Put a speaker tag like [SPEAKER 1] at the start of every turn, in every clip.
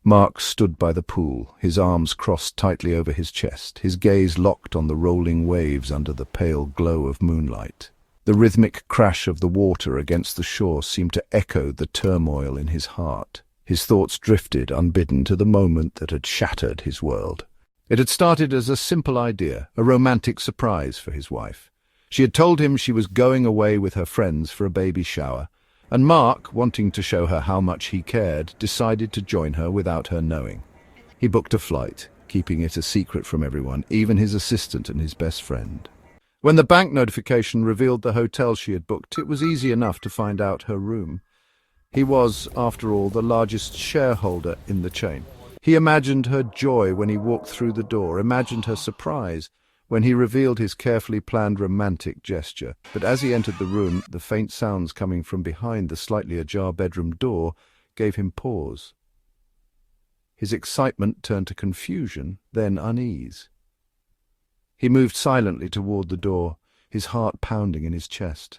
[SPEAKER 1] Mark stood by the pool, his arms crossed tightly over his chest, his gaze locked on the rolling waves under the pale glow of moonlight. The rhythmic crash of the water against the shore seemed to echo the turmoil in his heart. His thoughts drifted, unbidden, to the moment that had shattered his world. It had started as a simple idea, a romantic surprise for his wife. She had told him she was going away with her friends for a baby shower, and Mark, wanting to show her how much he cared, decided to join her without her knowing. He booked a flight, keeping it a secret from everyone, even his assistant and his best friend. When the bank notification revealed the hotel she had booked, it was easy enough to find out her room. He was, after all, the largest shareholder in the chain. He imagined her joy when he walked through the door, imagined her surprise when he revealed his carefully planned romantic gesture. But as he entered the room, the faint sounds coming from behind the slightly ajar bedroom door gave him pause. His excitement turned to confusion, then unease. He moved silently toward the door, his heart pounding in his chest.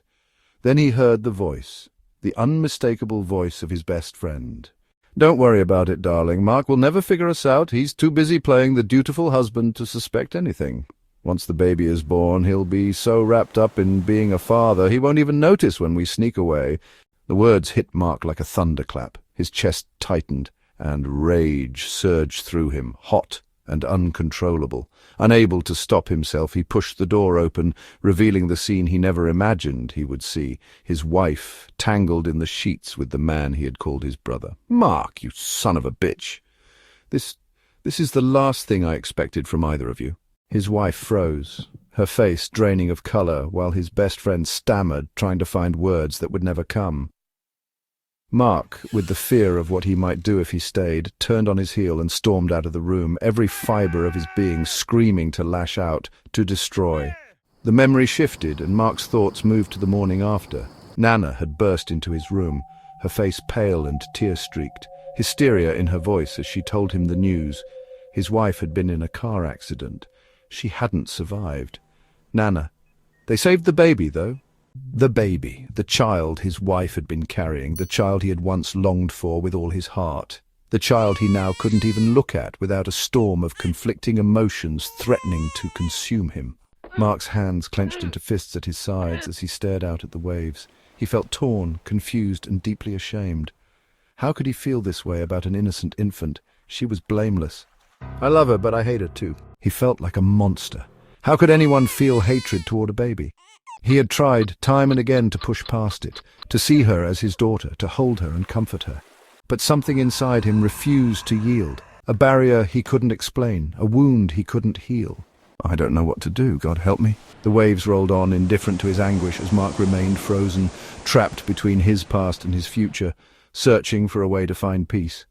[SPEAKER 1] Then he heard the voice, the unmistakable voice of his best friend. "Don't worry about it, darling. Mark will never figure us out. He's too busy playing the dutiful husband to suspect anything. Once the baby is born, he'll be so wrapped up in being a father, he won't even notice when we sneak away." The words hit Mark like a thunderclap. His chest tightened, and rage surged through him, hot and uncontrollable. Unable to stop himself, he pushed the door open, revealing the scene he never imagined he would see, his wife tangled in the sheets with the man he had called his brother. "Mark, you son of a bitch! This is the last thing I expected from either of you." His wife froze, her face draining of color, while his best friend stammered, trying to find words that would never come. Mark, with the fear of what he might do if he stayed, turned on his heel and stormed out of the room, every fiber of his being screaming to lash out, to destroy. The memory shifted, and Mark's thoughts moved to the morning after. Nana had burst into his room, her face pale and tear-streaked, hysteria in her voice as she told him the news. His wife had been in a car accident. She hadn't survived. Nana. They saved the baby, though. The baby, the child his wife had been carrying, the child he had once longed for with all his heart, the child he now couldn't even look at without a storm of conflicting emotions threatening to consume him. Mark's hands clenched into fists at his sides as he stared out at the waves. He felt torn, confused, and deeply ashamed. How could he feel this way about an innocent infant? She was blameless. "I love her, but I hate her too." He felt like a monster. How could anyone feel hatred toward a baby? He had tried time and again to push past it, to see her as his daughter, to hold her and comfort her. But something inside him refused to yield, a barrier he couldn't explain, a wound he couldn't heal. "I don't know what to do, God help me." The waves rolled on, indifferent to his anguish, as Mark remained frozen, trapped between his past and his future, searching for a way to find peace.